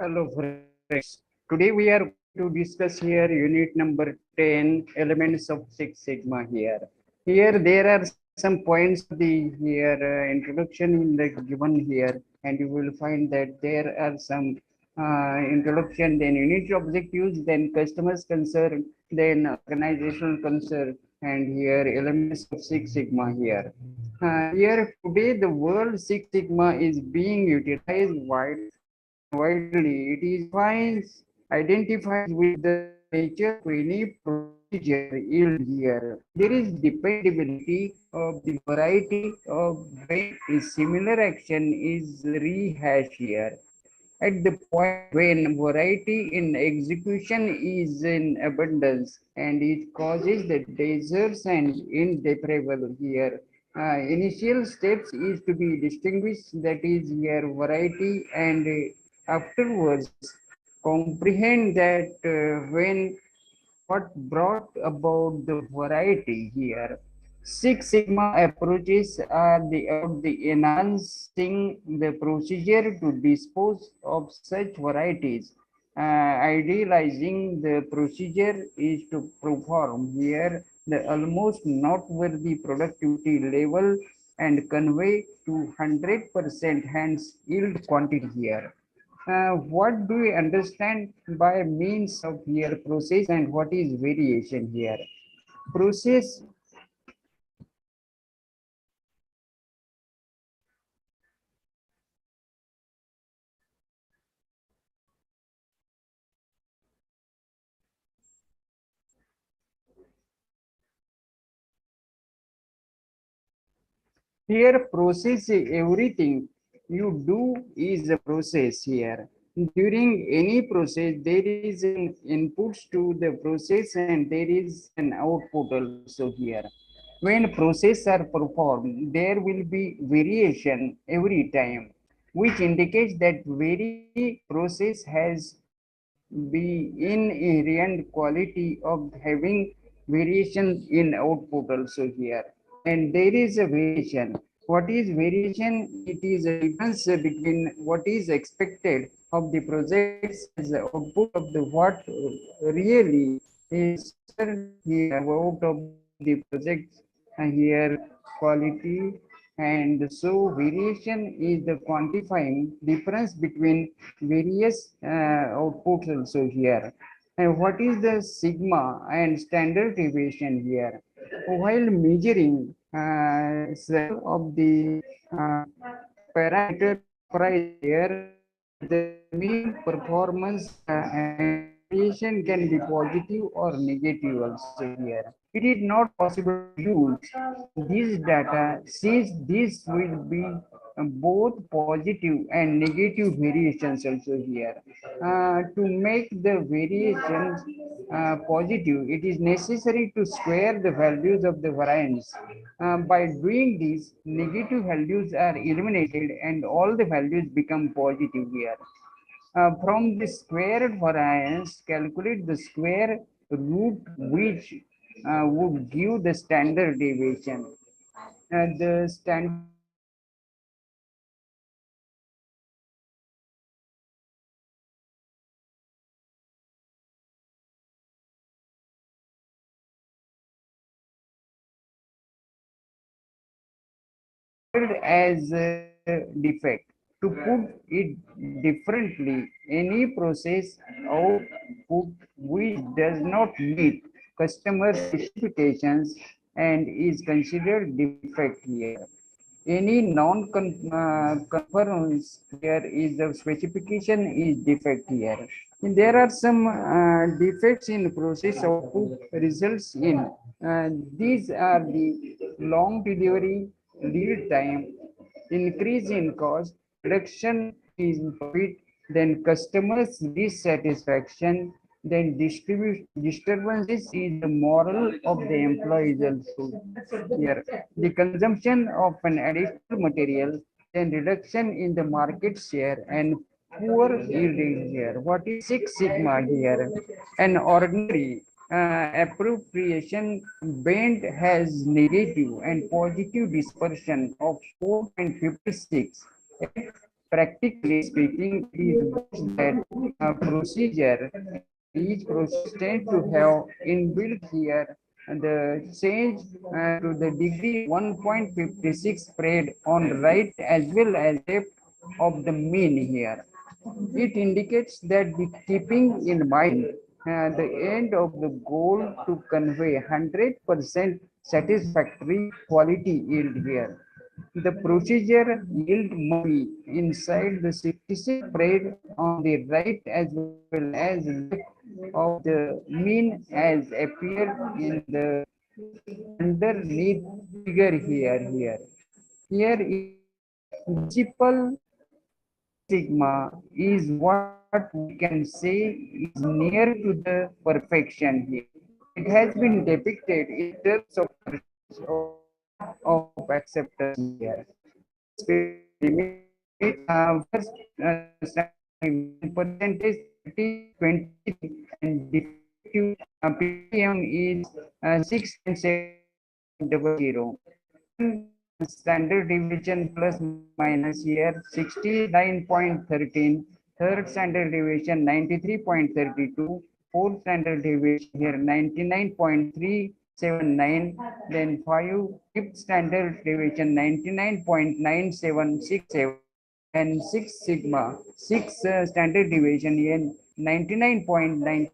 Hello friends. Today we are going to discuss here unit number 10 elements of Six Sigma here. Here there are some points of the here introduction in the given here, and you will find that there are some introduction, then unit objectives, then customers concern, then organizational concern, and here elements of Six Sigma here. Here today the word Six Sigma is being utilized widely. It is identifies with the nature of any procedure yield here. There is dependability of the variety of when a similar action is rehashed here. At the point when variety in execution is in abundance and it causes the deserts and indepravable here. Initial steps is to be distinguished, that is here variety, and afterwards comprehend that when what brought about the variety here. Six Sigma approaches are about the enhancing the procedure to dispose of such varieties. Idealizing the procedure is to perform here the almost noteworthy productivity level and convey to 100% hence yield quantity here. What do we understand by means of here process, and what is variation here? Process here process everything you do is a process here. During any process, there is an inputs to the process and there is an output also here. When process are performed, there will be variation every time, which indicates that very process has the inherent quality of having variation in output also here. And there is a variation. What is variation? It is a difference between what is expected of the projects as the output of the what really is here out of the project here quality, and so variation is the quantifying difference between various outputs also here. And what is the sigma and standard deviation here? While measuring several of the parameter price here, the mean performance and variation can be positive or negative also here. It is not possible to use this data since this will be both positive and negative variations also here. To make the variations positive, it is necessary to square the values of the variance. By doing this, negative values are eliminated and all the values become positive here. From the squared variance, calculate the square root which would give the standard deviation. The standard as a defect. To put it differently, any process output which does not meet customer specifications and is considered defect here. Any non-conformance here is the specification is defect here. And there are some defects in process output results in these are the long delivery lead time, increase in cost, reduction in profit, then customers dissatisfaction, then disturbances in the moral of the employees also here. The consumption of an additional material, then reduction in the market share and poor yield here. What is Six Sigma here? An ordinary appropriation band has negative and positive dispersion of 4.56 Practically speaking, it is both that procedure and each process tends to have inbuilt here the change to the degree 1.56 spread on right as well as left of the mean here. It indicates that the keeping in mind the end of the goal to convey 100% satisfactory quality yield here. The procedure yield must be inside the 66 spread on the right as well as left of the mean as appeared in the underneath figure here. Here is principal six sigma is what we can say is near to the perfection here. It has been depicted in terms of percentage of point of acceptance here. The special limit first standard deviation percentage 30 23 and defective PPM is 6.700. Second standard deviation plus minus here 69.13. Third standard deviation 93.32. Fourth standard deviation here 99.379. Then fifth standard deviation 99.9767. And six sigma, six standard deviation here 99.99.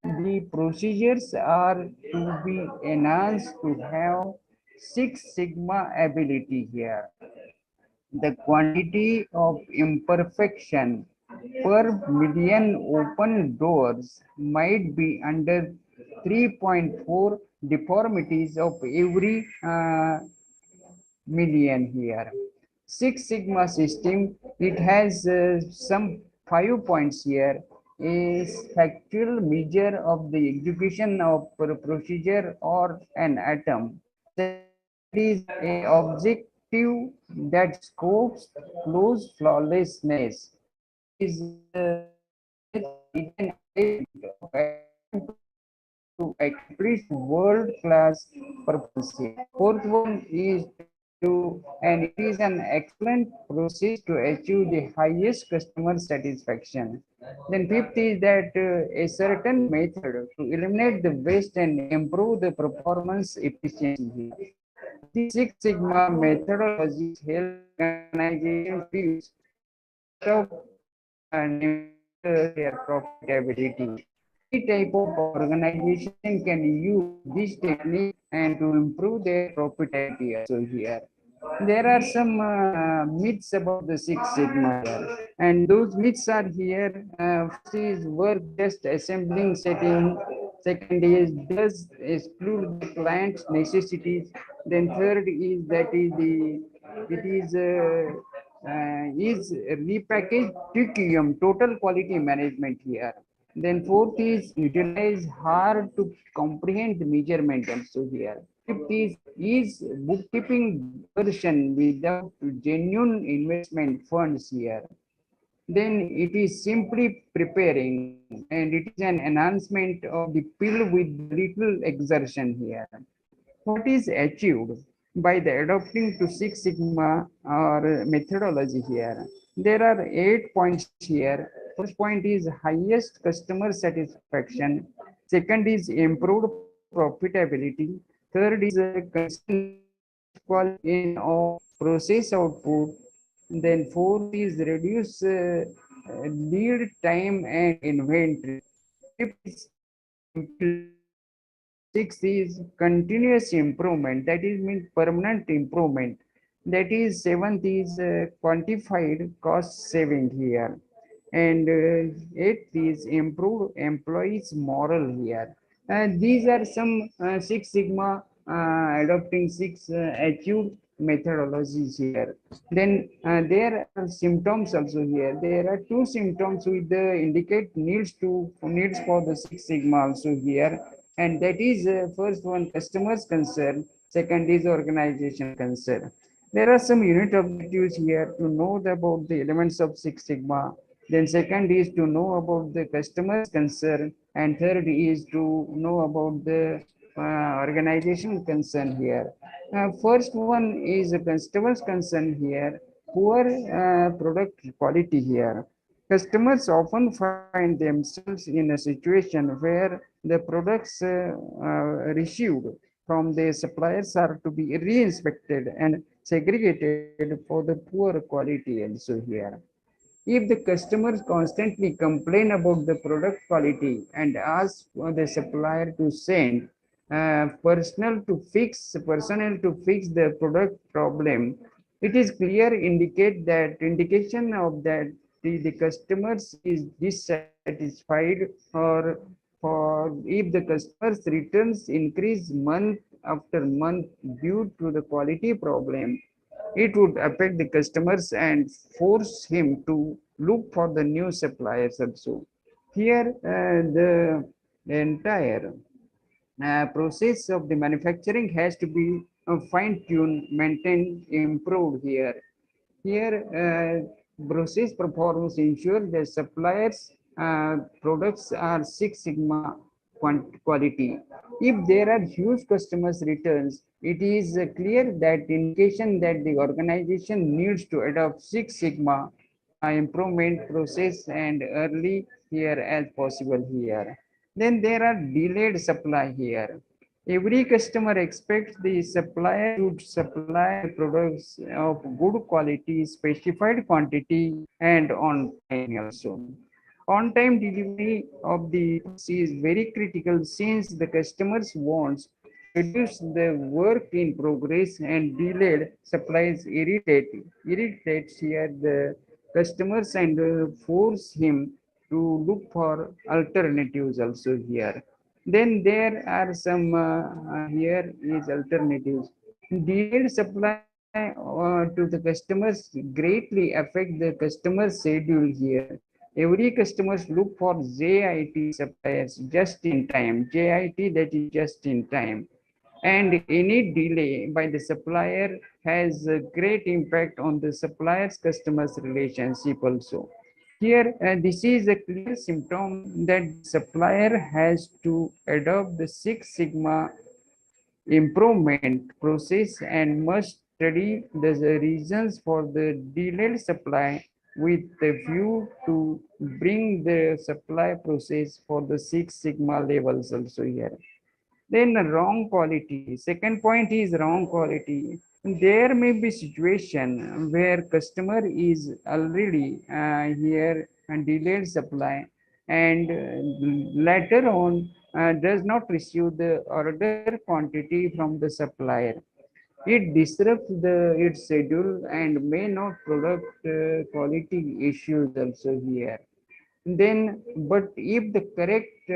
The procedures are to be enhanced to have six sigma ability here. The quantity of imperfection per million open doors might be under 3.4 deformities of every million here. Six Sigma system, it has some 5 points here. Is factual measure of the execution of procedure or an atom. Second is a objective that scopes close flawlessness. Third is is an attempt of atom to accomplish world-class performance. Fourth one is to, and it is an excellent process to achieve the highest customer satisfaction. Then fifth is that a certain method to eliminate the waste and improve the performance efficiency. The Six Sigma methodologies help organization to stop and improve their profitability. Any type of organization can use this technique and to improve their profitability also here. There are some myths about the Six Sigma here, and those myths are here. First is work just assembling setting. Second is does exclude the client's necessities. Then third is that is the it is repackaged TQM, total quality management here. Then fourth is utilize hard to comprehend measurement also here. Fifth is bookkeeping version without genuine investment funds here. Then it is simply preparing and it is an enhancement of the pill with little exertion here. What is achieved by the adopting to Six Sigma or methodology here? There are 8 points here. First point is highest customer satisfaction. Second is improved profitability. Third is consistent quality of process output. Then fourth is reduce lead time and inventory. Fifth is sixth is continuous improvement. That is means permanent improvement. That is seventh is quantified cost saving here. And eighth is improved employees moral here. These are some Six Sigma adopting six achieved methodologies here. Then there are symptoms also here. There are two symptoms with the indicate needs for the Six Sigma also here, and that is first one customers concern, second is organization concern. There are some unit objectives here to know about the elements of Six Sigma. Then second is to know about the customer's concern, and third is to know about the organizational concern here. First one is a customer's concern here, poor product quality here. Customers often find themselves in a situation where the products received from the suppliers are to be re-inspected and segregated for the poor quality also here. If the customers constantly complain about the product quality and ask for the supplier to send personnel to fix the product problem, it is clear indication of that the customers is dissatisfied, or for if the customers returns increase month after month due to the quality problem, it would affect the customers and force him to look for the new suppliers also. Here, the entire process of the manufacturing has to be fine-tuned, maintained, improved here. Here, process performance ensure the suppliers' products are Six Sigma quality. If there are huge customers returns, it is clear that indication that the organization needs to adopt Six Sigma improvement process and early here as possible here. Then there are delayed supply here. Every customer expects the supplier to supply the products of good quality, specified quantity, and on time also. On time delivery of the goods is very critical since the customers wants to reduce the work in progress, and delayed supplies irritates here the customers and force him to look for alternatives also here. Then there are some here is alternatives. Delayed supply to the customers greatly affect the customer schedule here. Every customers look for JIT suppliers just in time. JIT, that is just in time. And any delay by the supplier has a great impact on the supplier's customers relationship also. Here, this is a clear symptom that the supplier has to adopt the Six Sigma improvement process and must study the reasons for the delayed supply with the view to bring the supply process for the Six Sigma levels also here. Then wrong quality. Second point is wrong quality. There may be situation where customer is already here and delayed supply, and later on does not receive the order quantity from the supplier. It disrupts its schedule and may not product quality issues also here. Then, but if the correct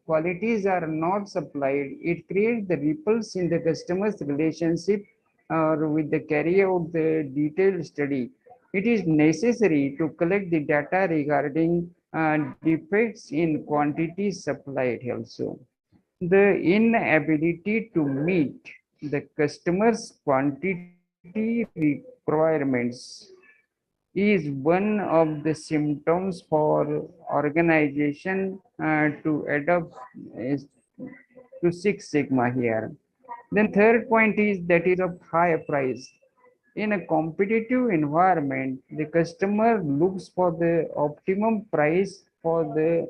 qualities are not supplied, it creates the ripples in the customer's relationship or with the carry out the detailed study. It is necessary to collect the data regarding defects in quantity supplied also. The inability to meet the customer's quantity requirements is one of the symptoms for organization to adopt to Six Sigma here. Then third point is that is of higher price. In a competitive environment, the customer looks for the optimum price for the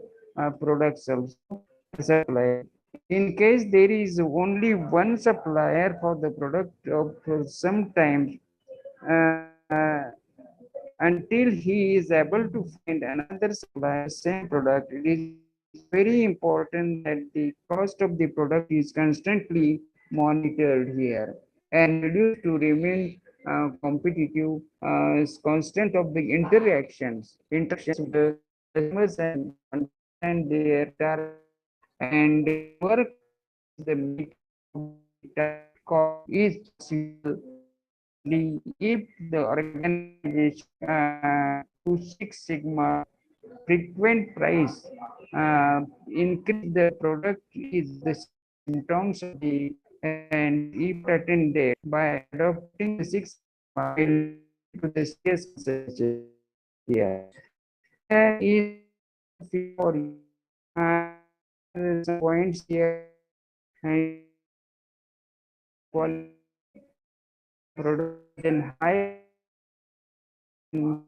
products also supplier. In case there is only one supplier for the product for some time, uh, until he is able to find another supplier same product, it is very important that the cost of the product is constantly monitored here and reduced to remain competitive, constant of the interactions with the customers and understand their target and work towards the meet of the target cost is possible only if the organization to Six Sigma frequent price increase the product is the symptoms of the, and if attended by adopting the Six Sigma will lead to the serious consequences here. is for you. There are some points here and quality product in high and